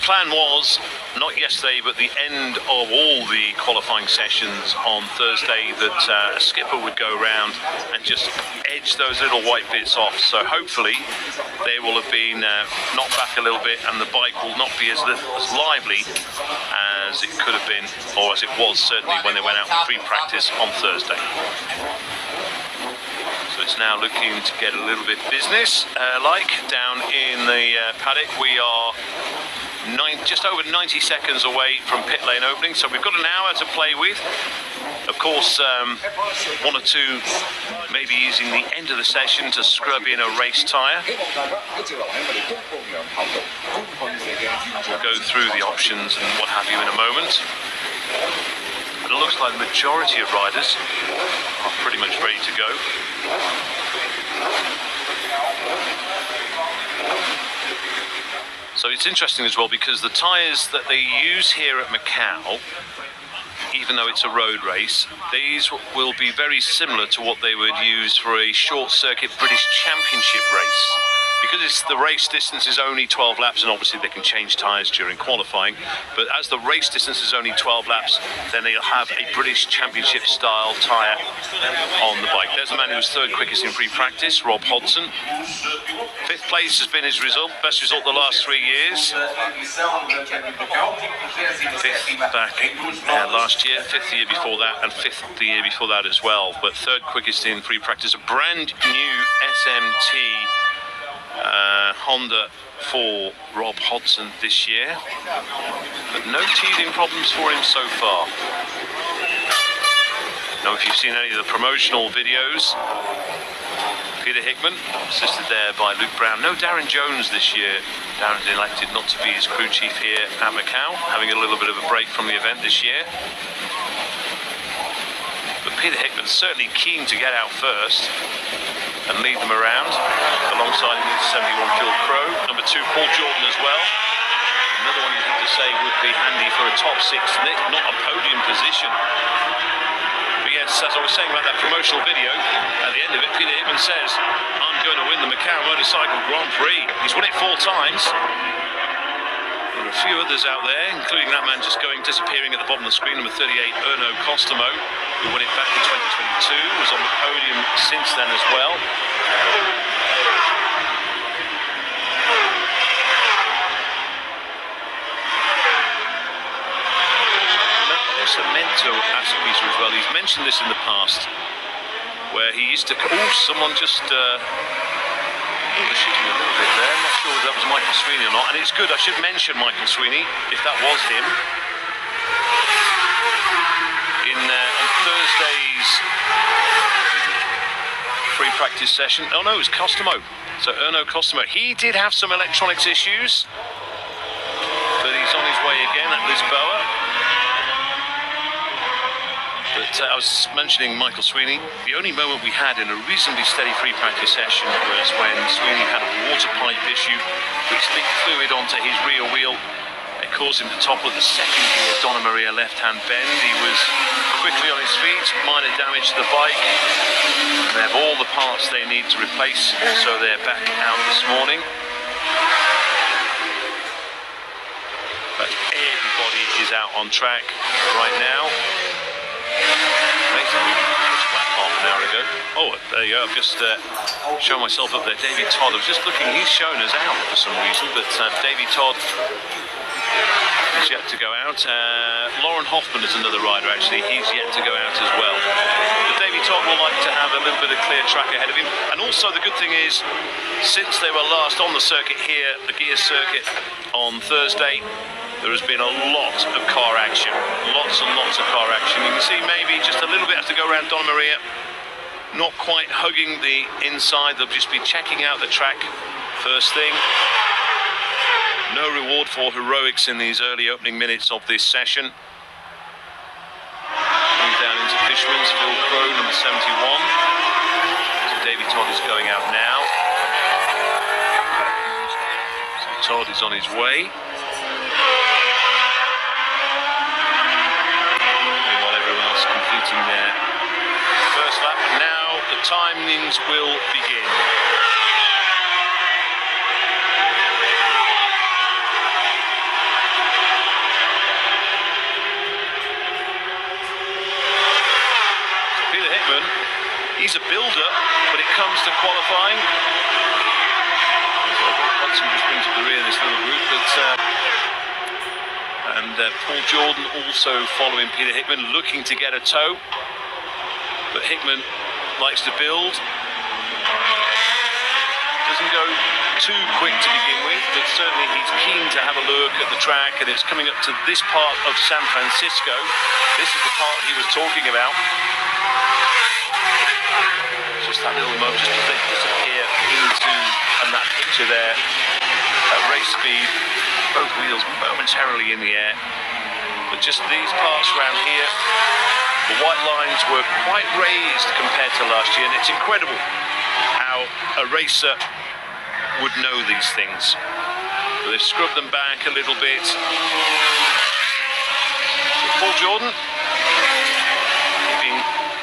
plan was, not yesterday, but the end of all the qualifying sessions on Thursday, that a skipper would go around and just edge those little white bits off. So hopefully they will have been knocked back a little bit, and the bike will not be as lively as it could have been, or as it was certainly when they went out for free practice on Thursday. So it's now looking to get a little bit business like down in the paddock. We are just over 90 seconds away from pit lane opening, so we've got an hour to play with. Of course, one or two maybe using the end of the session to scrub in a race tyre. We'll go through the options and what have you in a moment. But it looks like the majority of riders are pretty much ready to go. So it's interesting as well, because the tyres that they use here at Macau, even though it's a road race, these will be very similar to what they would use for a short circuit British Championship race. Because the race distance is only 12 laps, and obviously they can change tyres during qualifying, but as the race distance is only 12 laps, then they'll have a British Championship style tyre on the bike. There's a man who was third quickest in free practice, Rob Hodson. Fifth place has been his result, best result the last 3 years. Fifth back last year, fifth the year before that, and fifth the year before that as well. But third quickest in free practice, a brand new SMT Honda for Rob Hodson this year, but no teething problems for him so far. Now, if you've seen any of the promotional videos, Peter Hickman, assisted there by Luke Brown. No Darren Jones this year. Darren's elected not to be his crew chief here at Macau, having a little bit of a break from the event this year. But Peter Hickman's certainly keen to get out first and lead them around, alongside his 71 Phil Crow. Number 2, Paul Jordan as well. Another one you'd have to say would be handy for a top 6, not a podium position. But yes, as I was saying about that promotional video, at the end of it, Peter Hickman says, "I'm going to win the Macau Motorcycle Grand Prix." He's won it 4 times. There are a few others out there, including that man just disappearing at the bottom of the screen, number 38, Erno Costomo, who won it back in 2022, was on the podium since then as well. Also meant to ask Peter as well, he's mentioned this in the past, where he used to, someone just shooting a little bit there. I'm not sure if that was Michael Sweeney or not, and it's good I should mention Michael Sweeney if that was him. On Thursday's free practice session, oh no, it was Costomo. So Erno Costomo, he did have some electronics issues, but he's on his way again at Lisboa. But I was mentioning Michael Sweeney. The only moment we had in a reasonably steady free practice session was when Sweeney had a water pipe issue which leaked fluid onto his rear wheel. It caused him to topple at the second gear Donna Maria left-hand bend. He was quickly on his feet, minor damage to the bike. They have all the parts they need to replace, so they're back out this morning. But everybody is out on track right now. Amazing, just flat half an hour ago. Oh, there you go, I've just shown myself up there. Davey Todd, I was just looking, he's shown us out for some reason, but Davey Todd is yet to go out. Lauren Hoffman is another rider, actually, he's yet to go out as well. But Davey Todd will like to have a little bit of clear track ahead of him. And also the good thing is, since they were last on the circuit here, the gear circuit on Thursday, there has been a lot of car action, lots and lots of car action. You can see maybe just a little bit has to go around Donna Maria, not quite hugging the inside. They'll just be checking out the track first thing. No reward for heroics in these early opening minutes of this session. Coming down into Fishman's, Phil Crow, number 71. So Davey Todd is going out now. So Todd is on his way. Completing their first lap, and now the timings will begin. He's a builder, but it comes to qualifying. Hudson just brings up the rear of this little group, and Paul Jordan also following Peter Hickman, looking to get a tow. But Hickman likes to build. Doesn't go too quick to begin with, but certainly he's keen to have a look at the track, and it's coming up to this part of San Francisco. This is the part he was talking about. Just that little moment, just as they disappear into, and that picture there, at race speed, both wheels momentarily in the air. But just these parts around here, the white lines were quite raised compared to last year, and it's incredible how a racer would know these things. So they've scrubbed them back a little bit. So Paul Jordan keeping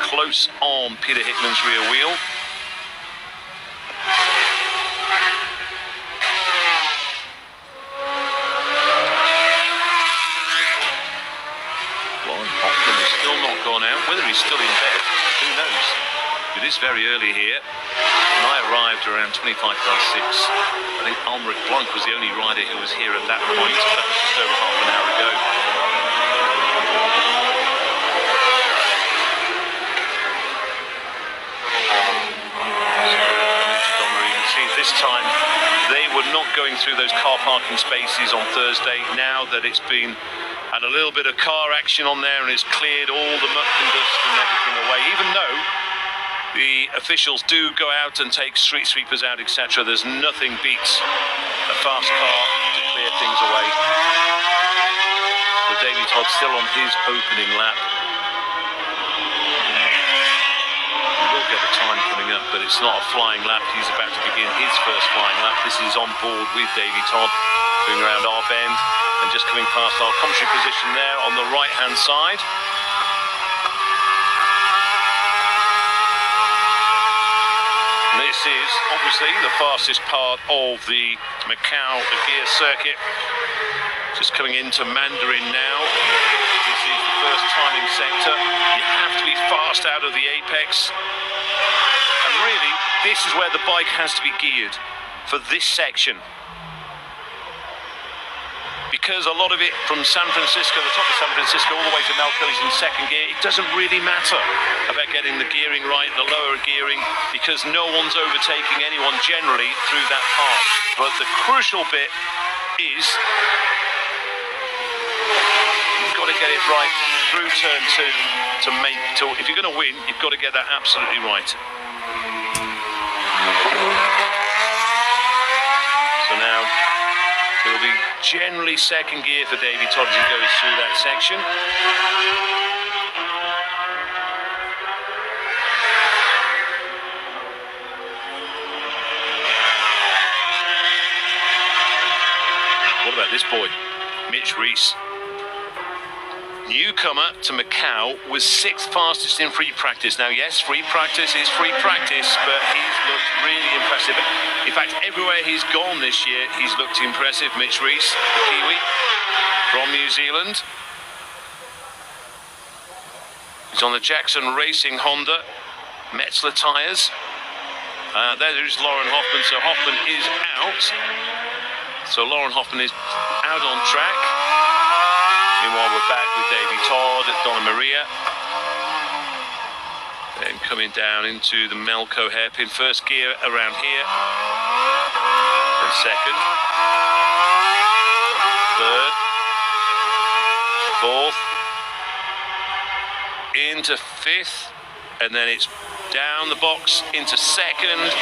close on Peter Hickman's rear wheel. Hoffman is still not gone out. Whether he's still in bed, who knows? It is very early here. And I arrived around 6:25. I think Almeric Blanc was the only rider who was here at that point. That was just over half an hour ago. You can see this time they were not going through those car parking spaces on Thursday. Now that it's been had a little bit of car action on there and it's cleared all the muck and dust and everything away, even though the officials do go out and take street sweepers out, etc. There's nothing beats a fast car to clear things away. So Davy Todd still on his opening lap. We will get a time coming up, but it's not a flying lap. He's about to begin his first flying lap. This is on board with Davy Todd, going around our bend and just coming past our commentary position there on the right-hand side. This is obviously the fastest part of the Macau gear circuit. Just coming into Mandarin now. This is the first timing sector. You have to be fast out of the apex. And really, this is where the bike has to be geared for this section. Because a lot of it from San Francisco, the top of San Francisco, all the way to Macau is in second gear. It doesn't really matter about getting the gearing right, the lower gearing, because no one's overtaking anyone generally through that part. But the crucial bit is you've got to get it right through turn two if you're going to win, you've got to get that absolutely right. So now it'll be generally second gear for Davy Todd as he goes through that section. What about this boy, Mitch Reese? Newcomer to Macau, was 6th fastest in free practice. Now yes, free practice is free practice, but he's looked really impressive. In fact, everywhere he's gone this year, he's looked impressive. Mitch Reese, the Kiwi from New Zealand. He's on the Jackson Racing Honda Metzler tyres. There's Lauren Hoffman, so Hoffman is out. So Lauren Hoffman is out on track. Meanwhile, we're back with Davy Todd at Donna Maria. Then coming down into the Melco hairpin. First gear around here. Then second. Third. Fourth. Into fifth. And then it's down the box into second.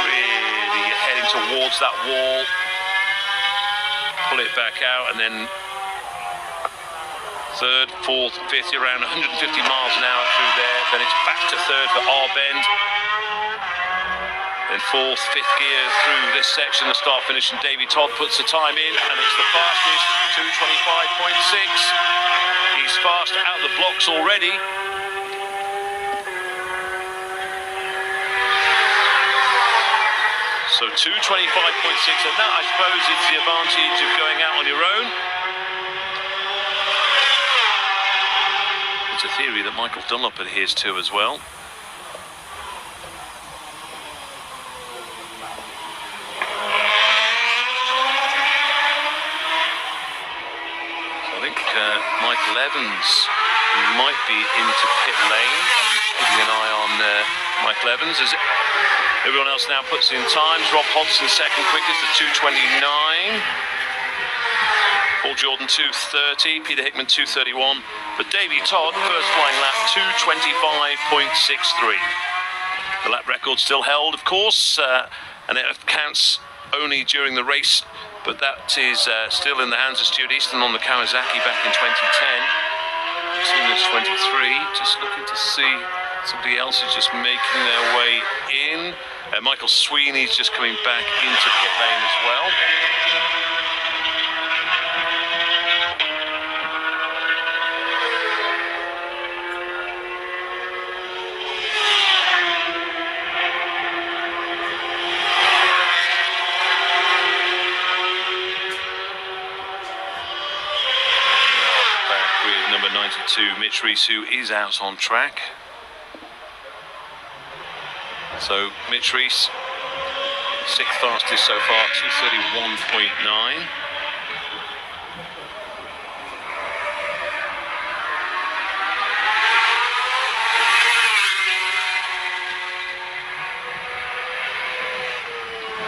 Really, you're heading towards that wall. Pull it back out, and then third, fourth, fifth, you're around 150 miles an hour through there. Then it's back to third for our bend. Then fourth, fifth gear through this section, the start finish, and Davy Todd puts the time in, and it's the fastest, 2:25.6. He's fast out the blocks already. So 2:25.6, and that, I suppose, is the advantage of going out on your own. It's It's a theory that Michael Dunlop adheres to as well. Michael Evans might be into pit lane. Keeping an eye on Michael Evans as everyone else now puts in times. Rob Hodgson second quickest at 2:29. Paul Jordan 2:30. Peter Hickman 2:31. But Davey Todd first flying lap 2:25.63. The lap record still held, of course, and it counts only during the race. But that is still in the hands of Stuart Easton on the Kawasaki back in 2010. Team is 23. Just looking to see somebody else is just making their way in. Michael Sweeney's just coming back into pit lane as well. Number 92, Mitch Rees, who is out on track. So Mitch Rees, sixth fastest so far, 2:31.9.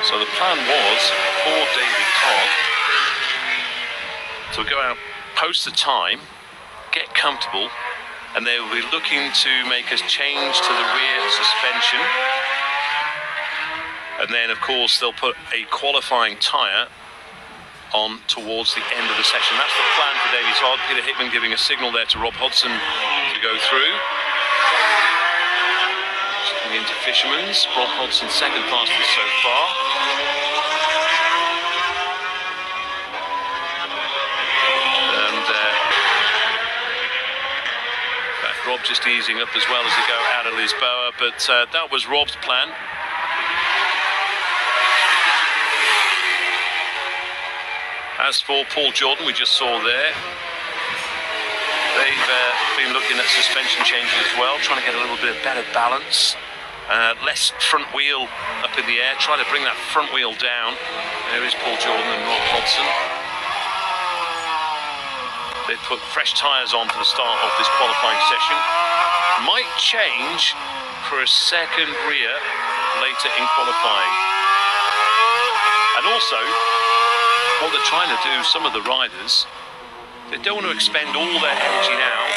So the plan was for David Todd to go out, post the time, get comfortable, and they will be looking to make us change to the rear suspension, and then of course they'll put a qualifying tyre on towards the end of the session. That's the plan for Davey Todd. Peter Hickman giving a signal there to Rob Hodgson to go through. Just coming into Fisherman's. Rob Hodgson second fastest so far. Rob just easing up as well as they go out of Lisboa, but that was Rob's plan. As for Paul Jordan, we just saw there, they've been looking at suspension changes as well, trying to get a little bit of better balance, less front wheel up in the air, trying to bring that front wheel down. There is Paul Jordan and Rob Hodgson. They've put fresh tyres on for the start of this qualifying session. Might change for a second rear later in qualifying. And also, what they're trying to do, some of the riders, they don't want to expend all their energy now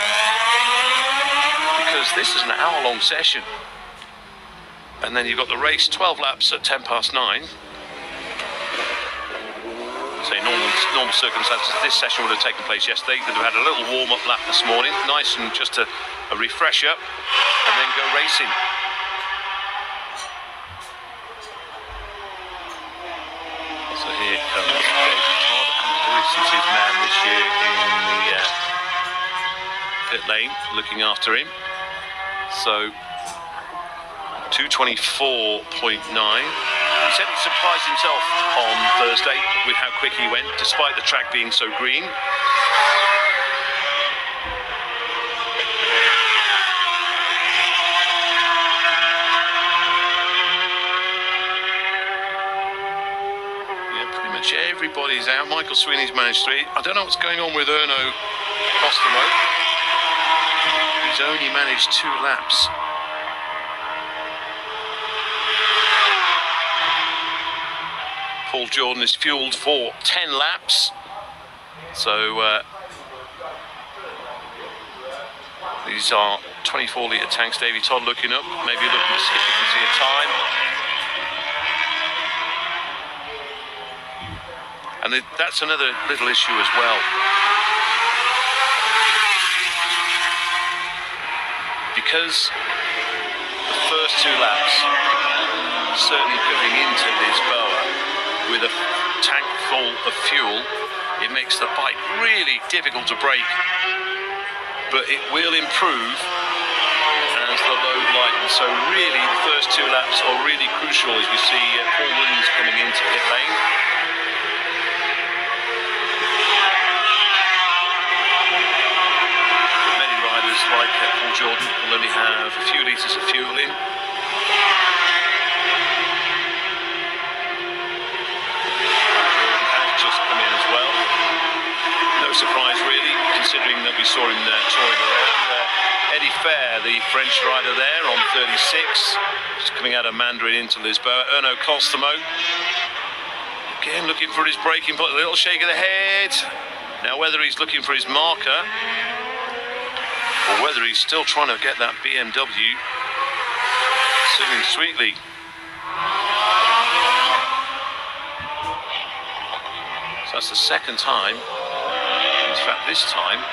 because this is an hour-long session. And then you've got the race, 12 laps at 9:10. Say normal circumstances, this session would have taken place yesterday. They'd have had a little warm-up lap this morning, nice and just a refresher, and then go racing. So here comes David Todd, and this is his man this year in the pit lane, looking after him. So 2:24.9. He said he surprised himself on Thursday with how quick he went, despite the track being so green. Yeah, pretty much everybody's out. Michael Sweeney's managed 3. I don't know what's going on with Erno Costomo. He's only managed 2 laps. Paul Jordan is fueled for 10 laps. So these are 24-litre tanks. Davey Todd looking up, maybe looking to see if he can see a time. And that's another little issue as well. Because the first 2 laps, certainly going into Lisboa, with a tank full of fuel, it makes the bike really difficult to brake, but it will improve as the load lightens. So really the first 2 laps are really crucial as we see Paul Williams coming into pit lane. But many riders like Jordan will only have a few litres of fuel in. Jordan has just come in as well. No surprise really, considering that we saw him touring around. Eddie Fair, the French rider there on 36, just coming out of Mandarin into Lisboa. Erno Costamo, again looking for his braking point, a little shake of the head. Now whether he's looking for his marker, or whether he's still trying to get that BMW singing sweetly. So that's the second time. In fact, this time,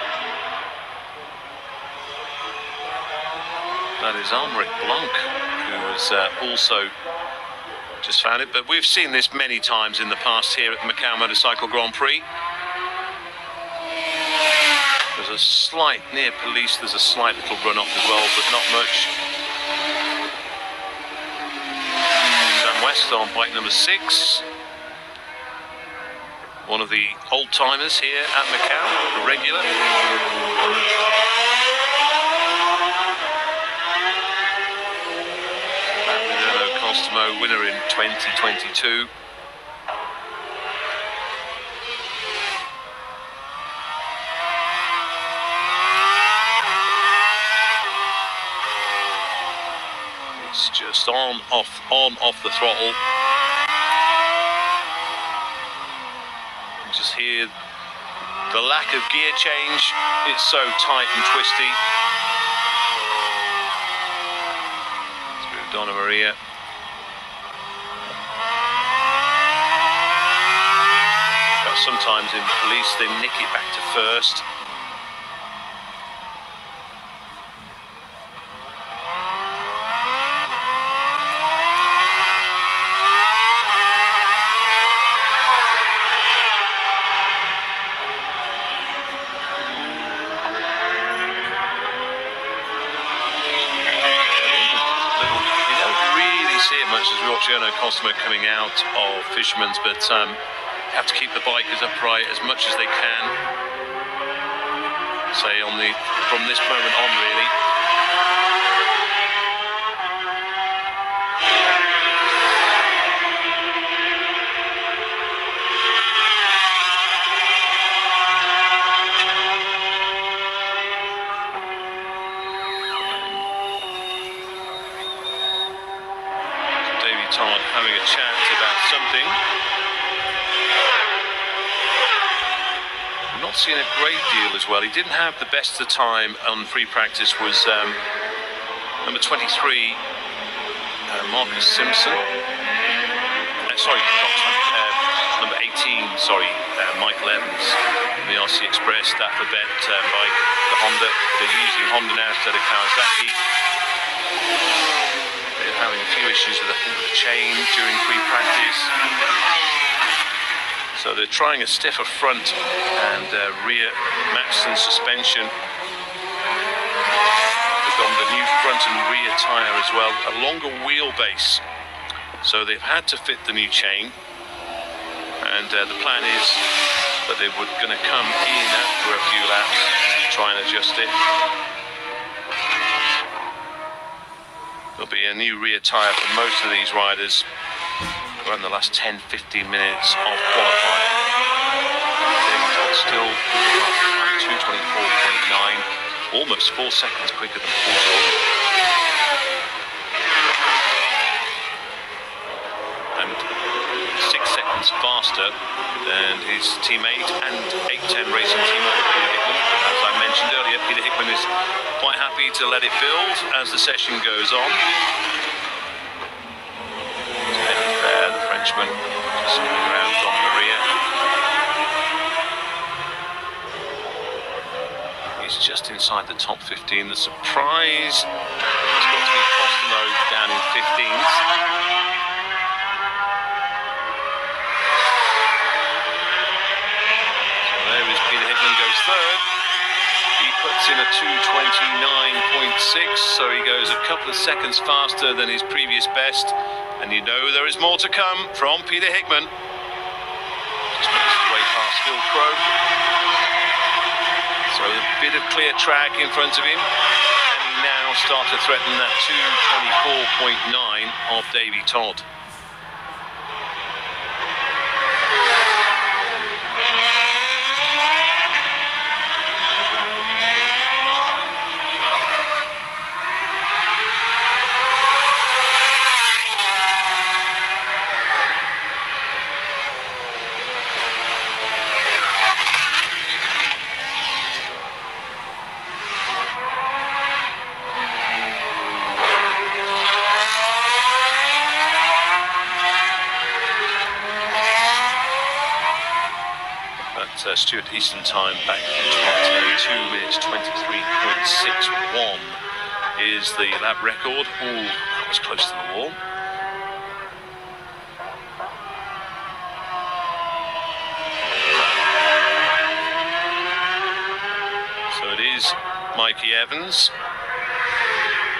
that is Almeric Blanc, who has also just found it. But we've seen this many times in the past here at the Macau Motorcycle Grand Prix. There's a slight, near police, there's a slight little run off as well, but not much. Sam West on bike number 6. One of the old-timers here at Macau, a regular. Erno Costamo, winner in 2022. It's just on, off the throttle. Just hear the lack of gear change. It's so tight and twisty. Through Donna Maria. But sometimes in police they nick it back to first. Much as we watch Erno Costamo coming out of Fisherman's, but have to keep the bikers upright as much as they can. Say from this moment on, really. Todd having a chat about something. I'm not seeing a great deal as well. He didn't have the best of the time on free practice. Was number 23, Marcus Simpson. Sorry, not number 18. Sorry, Michael Evans from the RC Express Stafford Bet bike, the Honda. They're using Honda now instead of Kawasaki. Having a few issues with the chain during free practice, so they're trying a stiffer front and rear Maxton suspension. They've got the new front and rear tyre as well, a longer wheelbase, so they've had to fit the new chain, and the plan is that they were going to come in after a few laps to try and adjust it. There'll be a new rear tyre for most of these riders around the last 10-15 minutes of qualifying. Still 2:24.9, almost 4 seconds quicker than Paul Jordan. And 6 seconds faster than his teammate and 810 Racing teammate Peter Hickman. As I mentioned earlier, Peter Hickman is quite happy to let it build as the session goes on. Eddie Fair, the Frenchman, just coming around on the rear. He's just inside the top 15. The surprise has got to be Costamo down in 15th. So there is Peter Hickman, goes third. He puts in a 2:29.6, so he goes a couple of seconds faster than his previous best. And you know there is more to come from Peter Hickman. Just makes his way past Phil Crow. So a bit of clear track in front of him. And he start to threaten that 2:24.9 of Davy Todd. Stuart Easton time back in 2 minutes 23.61 is the lap record. Oh, that was close to the wall. So it is Mikey Evans.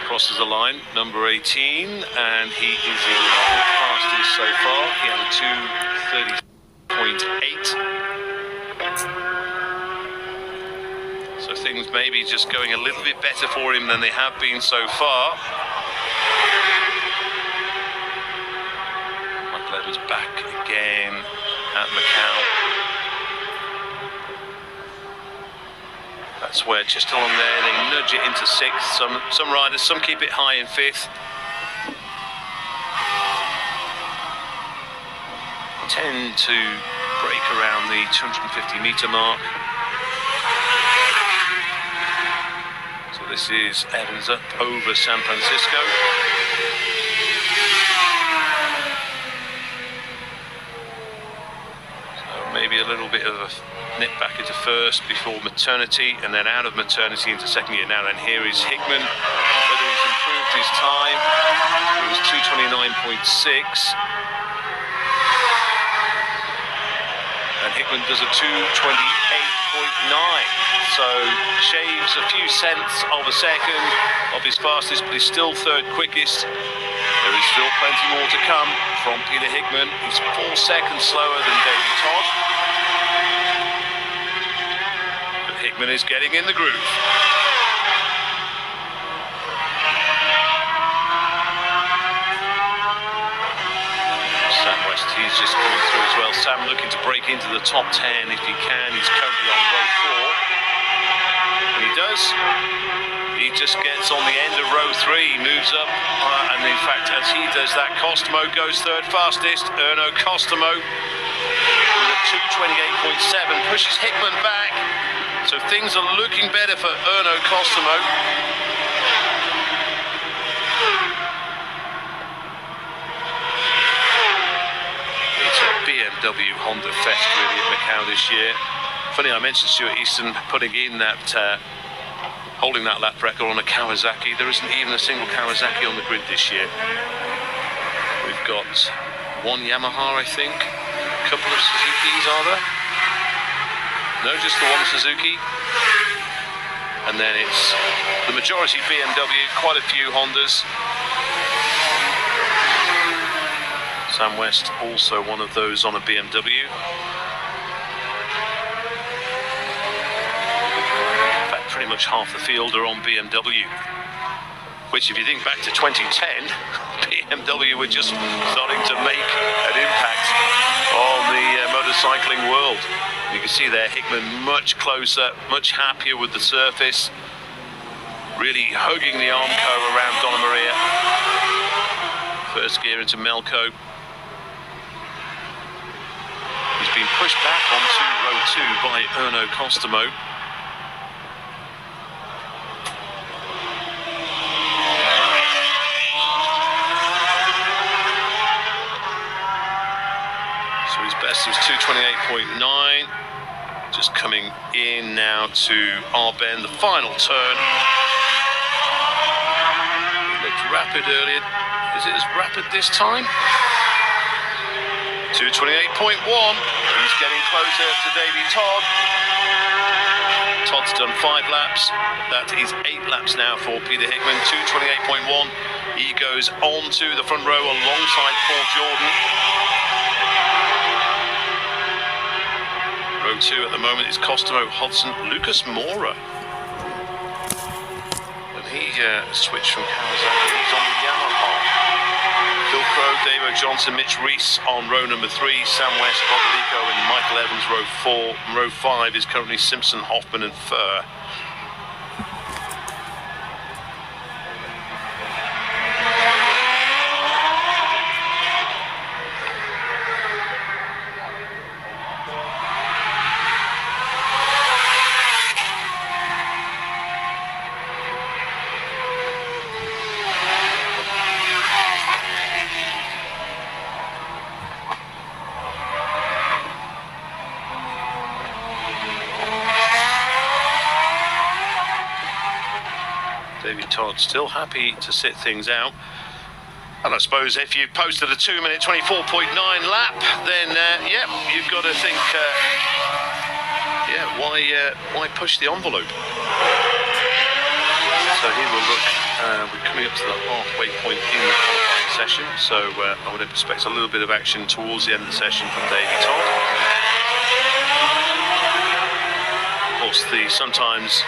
Crosses the line, number 18, and he is the fastest so far. He had a 2:30.8. So things maybe just going a little bit better for him than they have been so far. Michael Evans back again at Macau. That's where just along there they nudge it into sixth. Some riders, some keep it high in fifth. Tend to break around the 250-meter mark. So this is Evans up over San Francisco. So maybe a little bit of a nip back into first before maternity, and then out of maternity into second year now. And here is Hickman, whether he's improved his time. It was 2:29.6. And Hickman does a 2:28.9, so shaves a few cents of a second of his fastest, but he's still third quickest. There is still plenty more to come from Peter Hickman. He's 4 seconds slower than Davy Todd, but Hickman is getting in the groove. He's just coming through as well. Sam looking to break into the top 10 if he can. He's currently on row 4. And he does. He just gets on the end of row 3, moves up. And in fact, as he does that, Costomo goes third fastest. Erno Costomo with a 2:28.7 pushes Hickman back. So things are looking better for Erno Costomo. BMW Honda Fest really at Macau this year. Funny, I mentioned Stuart Easton putting in that, holding that lap record on a Kawasaki. There isn't even a single Kawasaki on the grid this year. We've got one Yamaha, I think. A couple of Suzukis, are there? No, just the one Suzuki. And then it's the majority BMW, quite a few Hondas. Sam West, also one of those on a BMW. In fact, pretty much half the field are on BMW. Which, if you think back to 2010, BMW were just starting to make an impact on the motorcycling world. You can see there Hickman much closer, much happier with the surface. Really hugging the Armco around Donna Maria. First gear into Melco. Been pushed back onto row 2 by Erno Costomo. So his best was 2:28.9. Just coming in now to our bend, the final turn. It looked rapid earlier. Is it as rapid this time? 2:28.1. He's getting closer to Davy Todd. Todd's done 5 laps. That is 8 laps now for Peter Hickman. 2:28.1. He goes on to the front row alongside Paul Jordan. Row 2 at the moment is Costomo, Hodson, Lucas Mora. And he switch from Kawasaki. He's on the Yamaha. Phil Crow, Davo Johnson, Mitch Reese on row number 3, Sam West, Rodrigo and Michael Evans row 4. And row 5 is currently Simpson, Hoffman and Furr. David Todd still happy to sit things out. And I suppose if you posted a 2-minute 24.9 lap, then yeah, you've got to think, yeah, why push the envelope? So here we'll look. We're coming up to the halfway point in the qualifying session, so I would expect a little bit of action towards the end of the session from David Todd. Of course, sometimes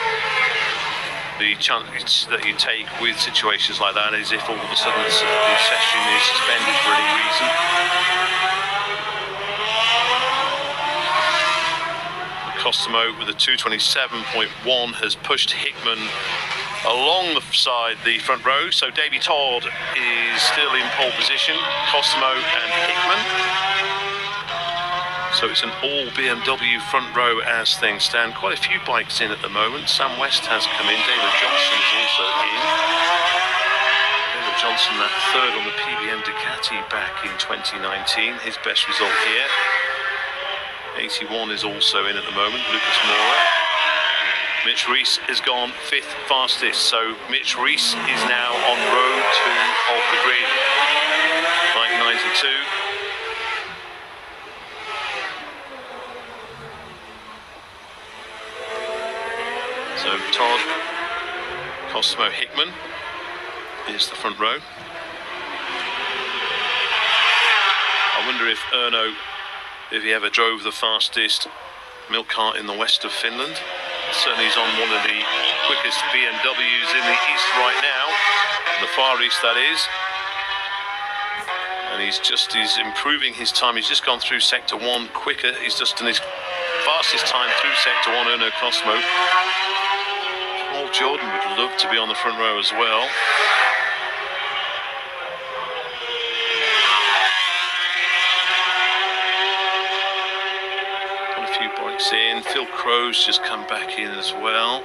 the chance that you take with situations like that is if all of a sudden the session is suspended for any reason. Costomo with a 2:27.1 has pushed Hickman along the front row, so Davey Todd is still in pole position, Costomo and Hickman. So it's an all BMW front row as things stand. Quite a few bikes in at the moment. Sam West has come in. David Johnson is also in. David Johnson, that third on the PBM Ducati back in 2019. His best result here. 81 is also in at the moment. Lucas Mora. Mitch Reese has gone 5th fastest. So Mitch Reese is now on row 2 of the grid. Bike 92. So Todd, Costomo, Hickman is the front row. I wonder if Erno, if he ever drove the fastest milk cart in the west of Finland. Certainly he's on one of the quickest BMWs in the east right now, the far east that is. And he's improving his time. He's just gone through sector 1 quicker. He's just done his fastest time through sector 1, Erno Costomo. Paul Jordan would love to be on the front row as well. Got a few bikes in. Phil Crow's just come back in as well.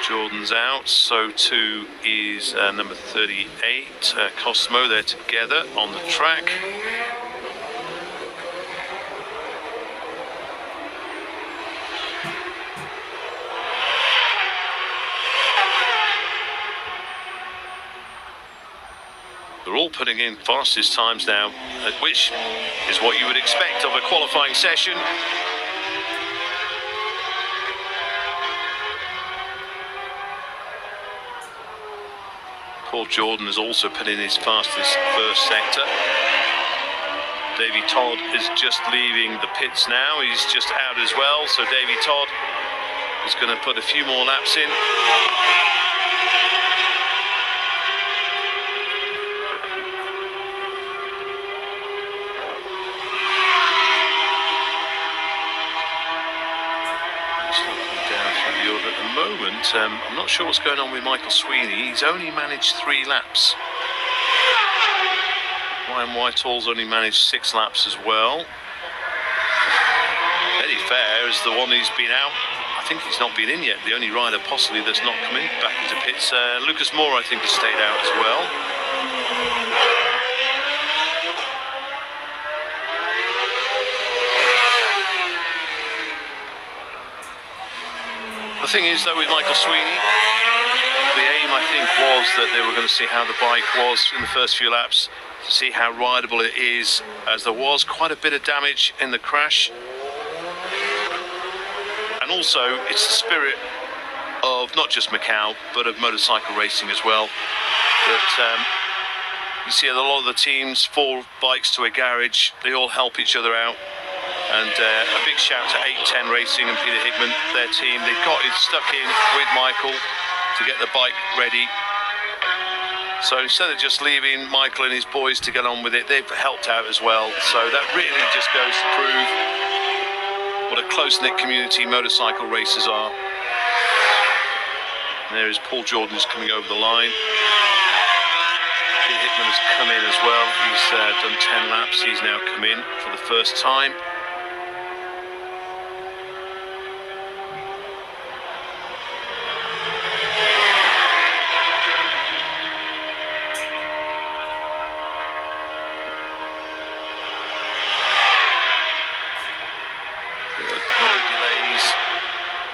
Jordan's out, so too is number 38, Costomo. They're together on the track. They're all putting in fastest times now, which is what you would expect of a qualifying session. Paul Jordan has also put in his fastest first sector. Davey Todd is just leaving the pits now. He's just out as well, so Davey Todd is going to put a few more laps in. I'm not sure what's going on with Michael Sweeney. He's only managed 3 laps. Ryan Whitehall's only managed 6 laps as well. Eddie Fair is the one who's been out. I think he's not been in yet. The only rider possibly that's not come in back into pits. Lucas Moore, I think, has stayed out as well. The thing is, though, with Michael Sweeney, the aim, I think, was that they were going to see how the bike was in the first few laps, to see how rideable it is, as there was quite a bit of damage in the crash. And also, it's the spirit of not just Macau, but of motorcycle racing as well. That you see a lot of the teams, 4 bikes to a garage, they all help each other out. And a big shout to 810 Racing and Peter Hickman, their team. They got it stuck in with Michael to get the bike ready. So instead of just leaving Michael and his boys to get on with it, they've helped out as well. So that really just goes to prove what a close-knit community motorcycle racers are. And there is Paul Jordan just coming over the line. Peter Hickman has come in as well. He's done 10 laps. He's now come in for the first time. No delays,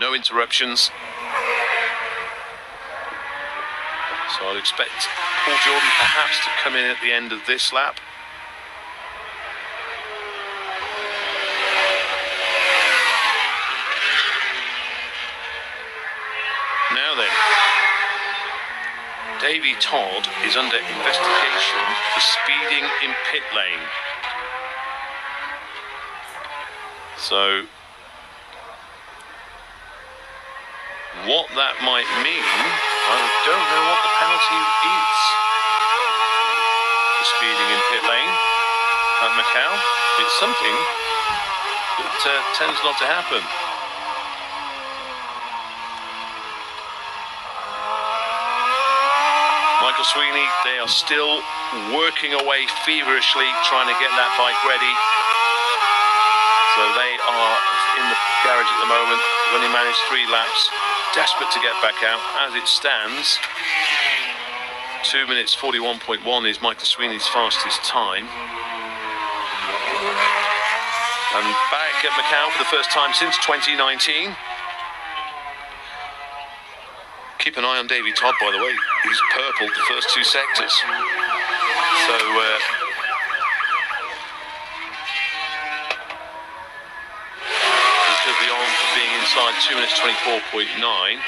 no interruptions. So I'd expect Paul Jordan perhaps to come in at the end of this lap. Now then, Davey Todd is under investigation for speeding in pit lane. So what that might mean, I don't know what the penalty is for speeding in pit lane at Macau. It's something that tends not to happen. Michael Sweeney, they are still working away feverishly trying to get that bike ready. So they are in the garage at the moment. They've only managed 3 laps. Desperate to get back out. As it stands, 2 minutes 41.1 is Michael Sweeney's fastest time. And back at Macau for the first time since 2019. Keep an eye on Davey Todd, by the way. He's purpled the first 2 sectors. So he could be on for being inside 2 minutes 24.9.